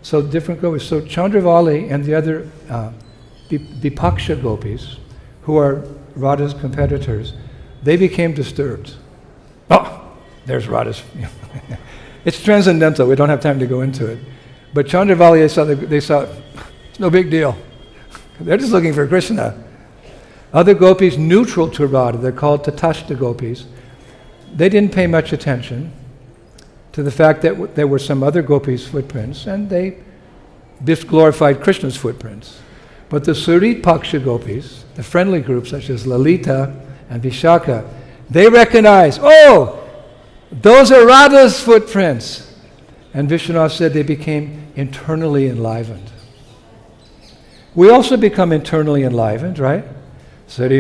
So different gopis. So Chandravali and the other Vipaksha gopis, who are Radha's competitors, they became disturbed. Oh, there's Radha's. It's transcendental, we don't have time to go into it. But Chandravali, they saw it's no big deal. They're just looking for Krishna. Other gopis neutral to Radha, they're called Tatashta gopis, they didn't pay much attention to the fact that there were some other gopis' footprints, and they disglorified Krishna's footprints. But the Surit Paksha gopis, the friendly groups such as Lalita and Vishaka, they recognize, oh, those are Radha's footprints. And Vishwanath said they became internally enlivened. We also become internally enlivened, right? We're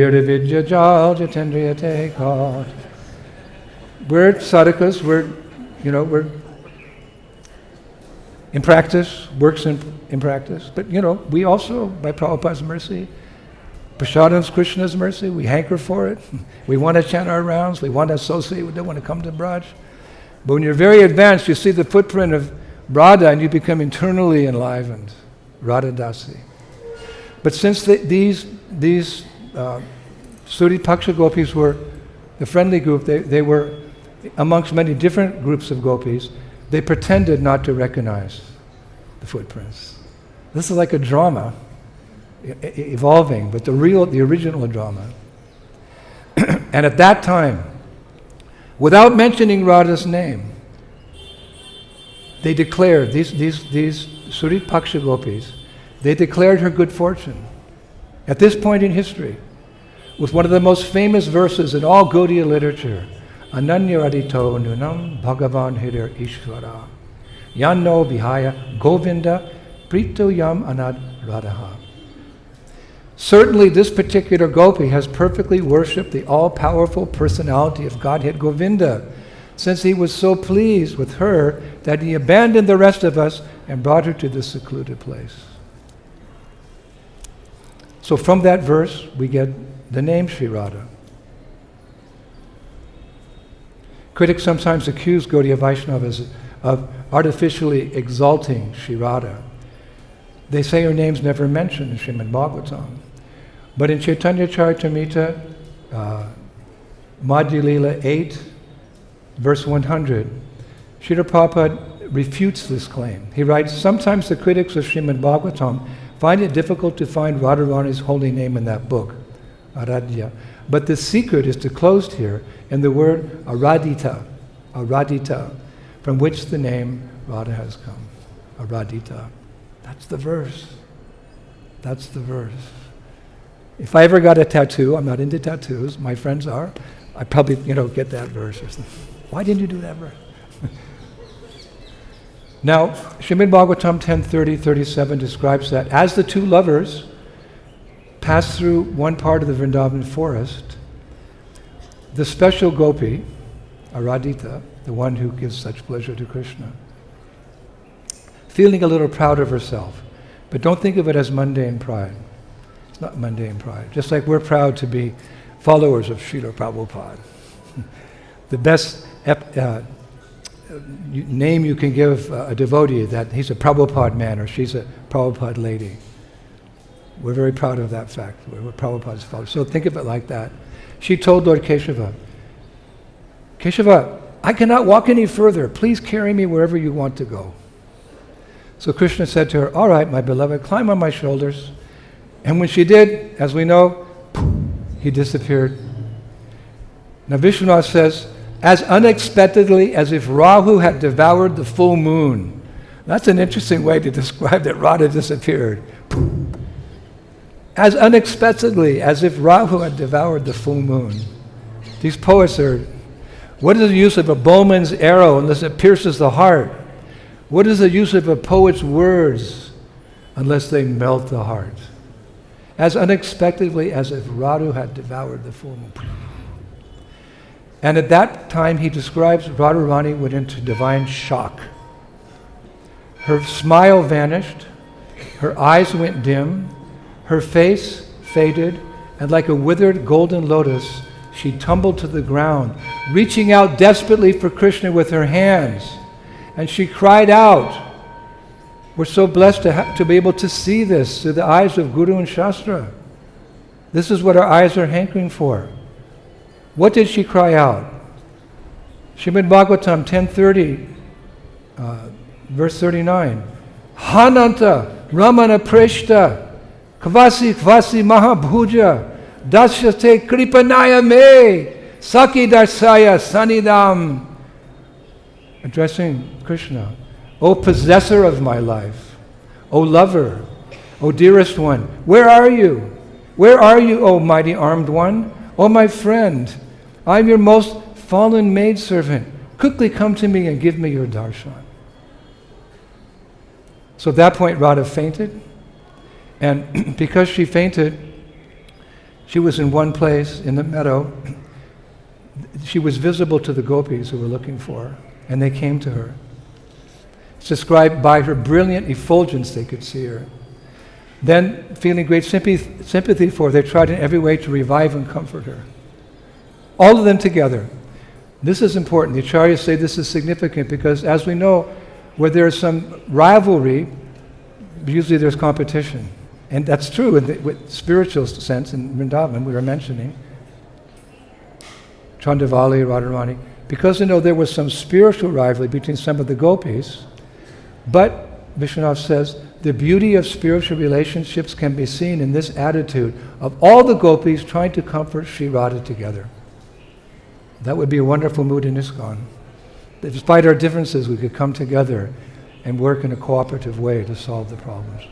sadhakas, we're in practice, works in practice. But we also, by Prabhupada's mercy, Prasadam's Krishna's mercy, we hanker for it. We want to chant our rounds, we want to associate with them, want to come to Braj. But when you're very advanced, you see the footprint of Radha and you become internally enlivened. Radha Dasi. But since these Suri Paksha gopis were the friendly group, they were amongst many different groups of gopis, they pretended not to recognize the footprints. This is like a drama evolving, but the original drama. And at that time, without mentioning Radha's name, they declared, these Suri Paksha gopis, they declared her good fortune. At this point in history, with one of the most famous verses in all Gaudiya literature, Ananya Adito Nunam Bhagavan Hirir Ishvara Yanno Vihaya Govinda Prito Yam Anad Radha. Certainly this particular gopi has perfectly worshipped the all-powerful personality of Godhead Govinda, since he was so pleased with her that he abandoned the rest of us and brought her to this secluded place. So from that verse, we get the name Sri Radha. Critics sometimes accuse Gaudiya Vaishnavas of artificially exalting Sri Radha. They say her name's never mentioned in Srimad Bhagavatam. But in Chaitanya Charitamrita, Madhya Lila 8, verse 100, Srila Prabhupada refutes this claim. He writes, sometimes the critics of Srimad Bhagavatam find it difficult to find Radharani's holy name in that book, Aradhya. But the secret is disclosed here in the word Aradhita, from which the name Radha has come. Aradhita. That's the verse. That's the verse. If I ever got a tattoo, I'm not into tattoos, my friends are, I'd probably, get that verse or something. Why didn't you do that verse? Now, Srimad Bhagavatam 10:30-37 describes that as the two lovers pass through one part of the Vrindavan forest, the special gopi, Aradhita, the one who gives such pleasure to Krishna, feeling a little proud of herself, but don't think of it as mundane pride. It's not mundane pride. Just like we're proud to be followers of Srila Prabhupada. The best name you can give a devotee, that he's a Prabhupada man or she's a Prabhupada lady. We're very proud of that fact. We're Prabhupada's followers. So think of it like that. She told Lord Keshava, I cannot walk any further. Please carry me wherever you want to go. So Krishna said to her, all right, my beloved, climb on my shoulders. And when she did, as we know, he disappeared. Now Vishwanath says, as unexpectedly as if Rahu had devoured the full moon. That's an interesting way to describe that Radha disappeared. as unexpectedly as if Rahu had devoured the full moon. These poets are, what is the use of a bowman's arrow unless it pierces the heart? What is the use of a poet's words unless they melt the heart? As unexpectedly as if Radha had devoured the full moon. And at that time he describes Radharani went into divine shock. Her smile vanished, her eyes went dim, her face faded, and like a withered golden lotus, she tumbled to the ground, reaching out desperately for Krishna with her hands. And she cried out. We're so blessed to be able to see this through the eyes of Guru and Shastra. This is what our eyes are hankering for. What did she cry out? Srimad Bhagavatam 10:30, verse 39. Hananta Ramana Preshta Kvasi Kvasi Mahabhuja Dasyate Kripanaya Me Saki Darsaya Sanidam. Addressing Krishna. O possessor of my life, O lover, O dearest one, where are you? Where are you, O mighty armed one? O my friend, I am your most fallen maidservant. Quickly come to me and give me your darshan. So at that point Radha fainted, and because she fainted, she was in one place in the meadow. She was visible to the gopis who were looking for her, and they came to her. It's described by her brilliant effulgence, they could see her. Then, feeling great sympathy for her, they tried in every way to revive and comfort her. All of them together. This is important. The acharyas say this is significant because, as we know, where there is some rivalry, usually there's competition. And that's true in the spiritual sense in Vrindavan, we were mentioning. Chandravali, Radharani. Because there was some spiritual rivalry between some of the gopis, but Vishwanath says the beauty of spiritual relationships can be seen in this attitude of all the gopis trying to comfort Sri Radha together. That would be a wonderful mood in ISKCON. That despite our differences, we could come together and work in a cooperative way to solve the problems.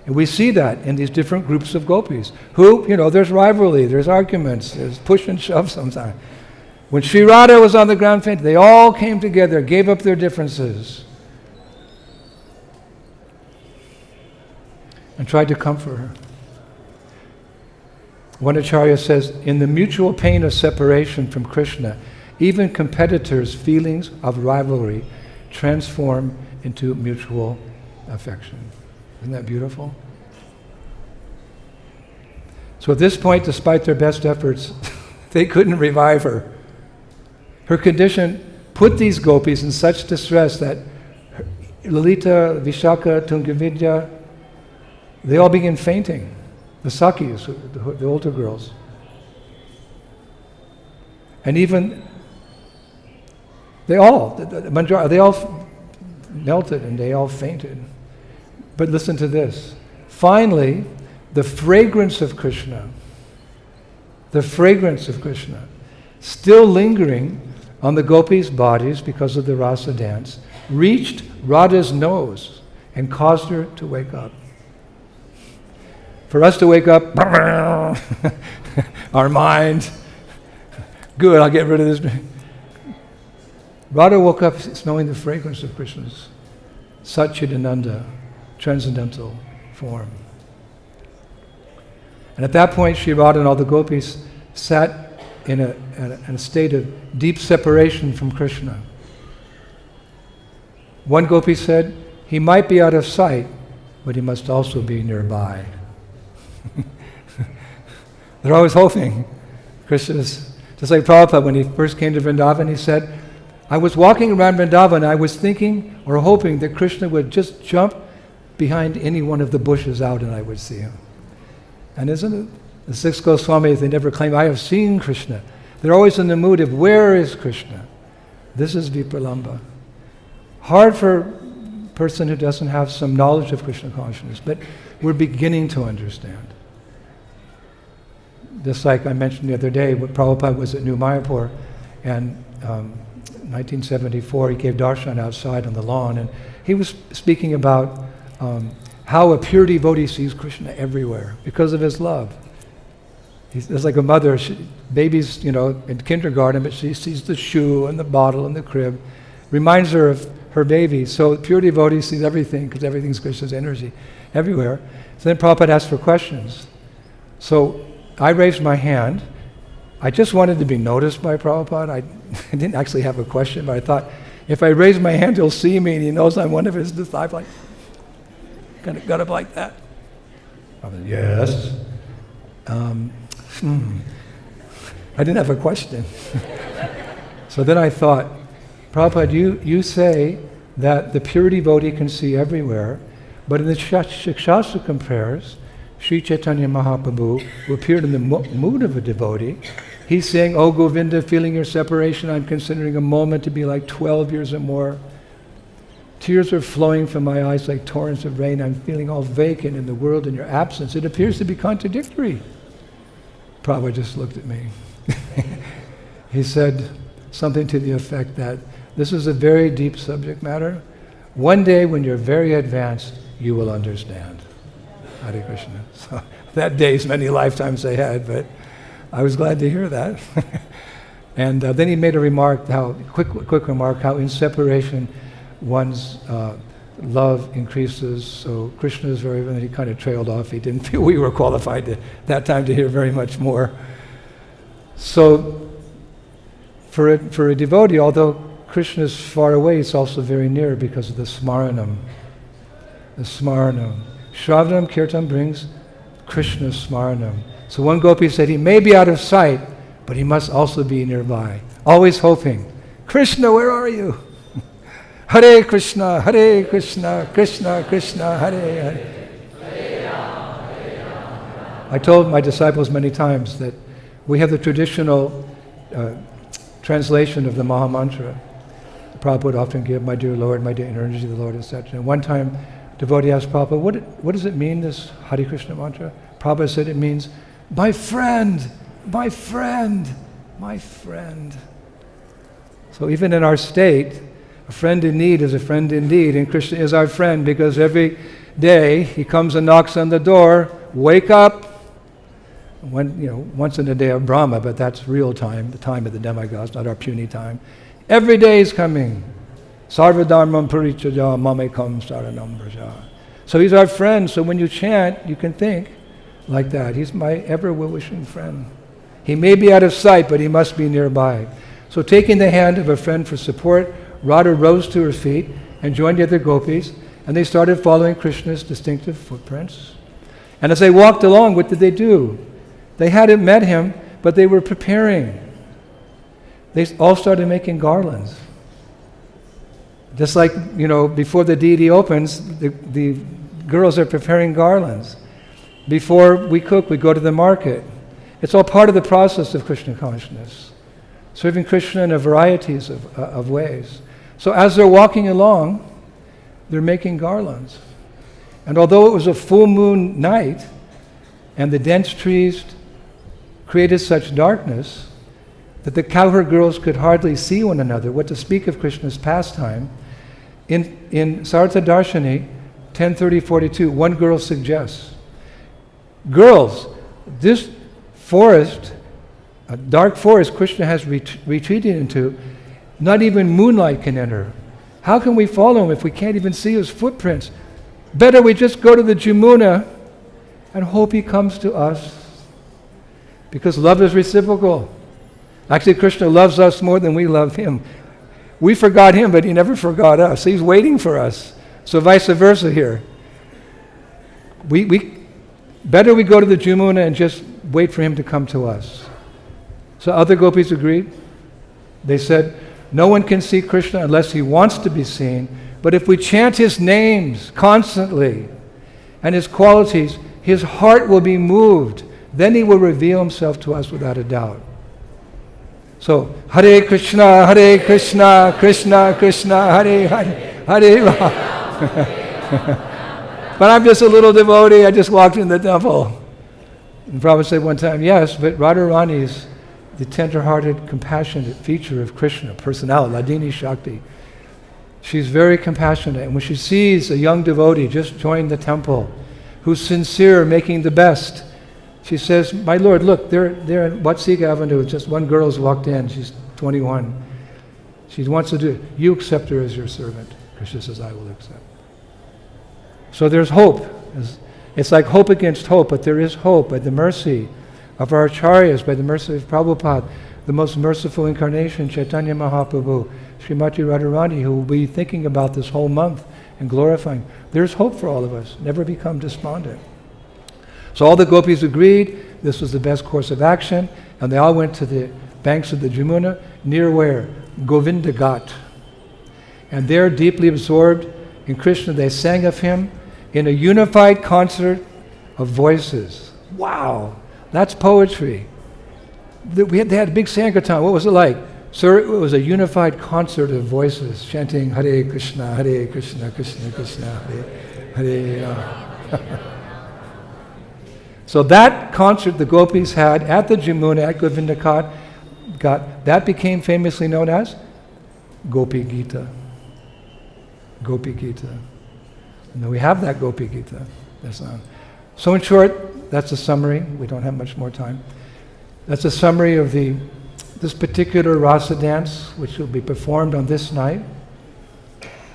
And we see that in these different groups of gopis who, there's rivalry, there's arguments, there's push and shove sometimes. When Sri Radha was on the ground fainting, they all came together, gave up their differences, and tried to comfort her. One acharya says, in the mutual pain of separation from Krishna, even competitors' feelings of rivalry transform into mutual affection. Isn't that beautiful? So at this point, despite their best efforts, they couldn't revive her. Her condition put these gopis in such distress that Lalita, Vishaka, Tungavidya, they all began fainting. The Sakis, the older girls. And even, they all melted and they all fainted. But listen to this. Finally, the fragrance of Krishna, still lingering on the gopis' bodies because of the rasa dance, reached Radha's nose and caused her to wake up. For us to wake up, our mind, good, I'll get rid of this. Radha woke up smelling the fragrance of Krishna's Satchidananda, transcendental form. And at that point, Sri Radha and all the gopis sat in a state of deep separation from Krishna. One gopi said, he might be out of sight, but he must also be nearby. They're always hoping. Krishna's, just like Prabhupada, when he first came to Vrindavan, he said, I was walking around Vrindavan, I was thinking or hoping that Krishna would just jump behind any one of the bushes out and I would see him. And isn't it? The six Goswamis, they never claim, I have seen Krishna. They're always in the mood of, where is Krishna? This is Vipralamba. Hard for a person who doesn't have some knowledge of Krishna consciousness, but we're beginning to understand. Just like I mentioned the other day, when Prabhupada was at New Mayapur, and 1974, he gave darshan outside on the lawn, and he was speaking about how a pure devotee sees Krishna everywhere because of his love. It's like a mother, baby's, in kindergarten, but she sees the shoe and the bottle and the crib. Reminds her of her baby. So pure devotee sees everything because everything's Krishna's energy everywhere. So then Prabhupada asked for questions. So I raised my hand. I just wanted to be noticed by Prabhupada. I didn't actually have a question, but I thought, if I raise my hand, he'll see me and he knows I'm one of his disciples. Kind of got up like that. I went, yes. I didn't have a question. So then I thought, Prabhupada, you say that the pure devotee can see everywhere, but in the Shastra compares, Sri Chaitanya Mahaprabhu, who appeared in the mood of a devotee, he's saying, "Oh Govinda, feeling your separation, I'm considering a moment to be like 12 years or more. Tears are flowing from my eyes like torrents of rain. I'm feeling all vacant in the world in your absence. It appears to be contradictory." Prabhupada just looked at me. He said something to the effect that this is a very deep subject matter. One day when you're very advanced, you will understand. Hare Krishna. So that day's many lifetimes ahead, but I was glad to hear that. And then he made a remark, quick remark, how in separation one's love increases. So Krishna is and he kind of trailed off. He didn't feel we were qualified that time to hear very much more. So for a devotee, although Krishna is far away, it's also very near because of the smaranam. The smaranam. Shravanam Kirtan brings Krishna's smaranam. So one gopi said he may be out of sight, but he must also be nearby. Always hoping, Krishna, where are you? Hare Krishna, Krishna Krishna, Hare Hare. I told my disciples many times that we have the traditional translation of the Maha Mantra. Prabhupada would often give, "My dear Lord, my dear energy of the Lord," etc. And one time, devotee asked Prabhupada, what does it mean, this Hare Krishna mantra? Prabhupada said it means, my friend, my friend, my friend. So even in our state, a friend in need is a friend indeed, and Krishna is our friend because every day he comes and knocks on the door, wake up. Once in a day of Brahma, but that's real time, the time of the demigods, not our puny time. Every day is coming. Sarva dharmam parichaja mamekam saranam braja. So he's our friend, so when you chant, you can think like that. He's my ever well-wishing friend. He may be out of sight, but he must be nearby. So taking the hand of a friend for support, Radha rose to her feet and joined the other gopis, and they started following Krishna's distinctive footprints. And as they walked along, what did they do? They hadn't met him, but they were preparing. They all started making garlands. Just like, before the deity opens, the girls are preparing garlands. Before we cook, we go to the market. It's all part of the process of Krishna consciousness, serving Krishna in a varieties of ways. So as they're walking along, they're making garlands. And although it was a full moon night, and the dense trees created such darkness that the cowherd girls could hardly see one another, what to speak of Krishna's pastime. In Sarata Darshani, 10:30-42, one girl suggests, girls, this forest, a dark forest Krishna has retreated into, not even moonlight can enter. How can we follow him if we can't even see his footprints? Better we just go to the Jamuna and hope he comes to us. Because love is reciprocal. Actually, Krishna loves us more than we love him. We forgot him, but he never forgot us. He's waiting for us. So vice versa here. Better we go to the Jamuna and just wait for him to come to us. So other gopis agreed. They said, no one can see Krishna unless he wants to be seen. But if we chant his names constantly and his qualities, his heart will be moved. Then he will reveal himself to us without a doubt. So, Hare Krishna, Krishna Krishna, Hare Hare, Hare Rama. But I'm just a little devotee, I just walked in the temple. And Prabhupada said one time, yes, but Radharani is the tender-hearted, compassionate feature of Krishna, personality, Ladini Shakti. She's very compassionate. And when she sees a young devotee just join the temple, who's sincere, making the best, she says, "My Lord, look, they're in Watsika Avenue. Just one girl's walked in. She's 21. She wants to do it. You accept her as your servant." Krishna says, "I will accept." So there's hope. It's like hope against hope, but there is hope by the mercy of our acharyas, by the mercy of Prabhupada, the most merciful incarnation, Chaitanya Mahaprabhu, Srimati Radharani, who will be thinking about this whole month and glorifying. There's hope for all of us. Never become despondent. So all the gopis agreed this was the best course of action, and they all went to the banks of the Jamuna, near where? Govinda Ghat. And there, deeply absorbed in Krishna, they sang of him in a unified concert of voices. Wow, that's poetry. They had a big Sankirtan. What was it like? Sir, it was a unified concert of voices chanting Hare Krishna, Krishna Krishna, Hare Hare. So that concert the gopis had at the Jamuna, at Govinda Ghat, that became famously known as Gopi Gita. Gopi Gita. And we have that Gopi Gita. So in short, that's a summary. We don't have much more time. That's a summary of this particular rasa dance, which will be performed on this night.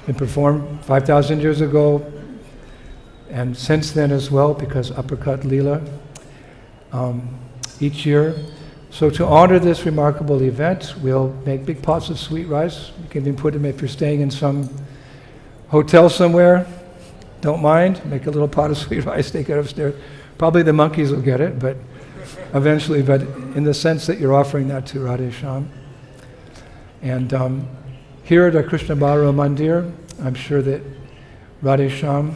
Been performed 5,000 years ago, and since then as well, because uppercut lila each year. So to honor this remarkable event, we'll make big pots of sweet rice. You can even put them if you're staying in some hotel somewhere. Don't mind. Make a little pot of sweet rice, take it upstairs. Probably the monkeys will get it, but eventually, but in the sense that you're offering that to Radhe Shyam. And here at our Krishna Balaram Mandir, I'm sure that Radhe Shyam,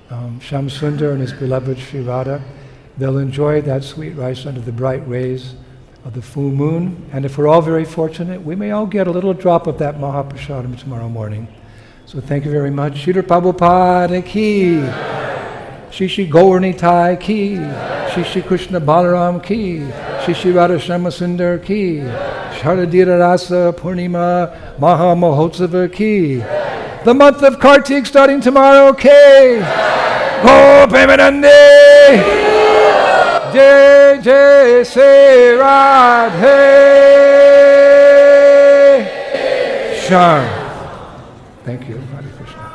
Shyam Sundar and his beloved Sri Radha, they'll enjoy that sweet rice under the bright rays of the full moon. And if we're all very fortunate, we may all get a little drop of that Mahaprasadam tomorrow morning. So thank you very much. Srila Prabhupada ki, Shri Shri Gauranitai ki, Shri Shri Krishna Balaram ki, Shri Shri Radha Shyama Sundar ki, Sharadira Rasa Purnima Maha Mahotsava ki. The month of Kartik starting tomorrow, K. Go Premanande. Jai Jai Se Radhe Shyam. Thank you, Hare Krishna.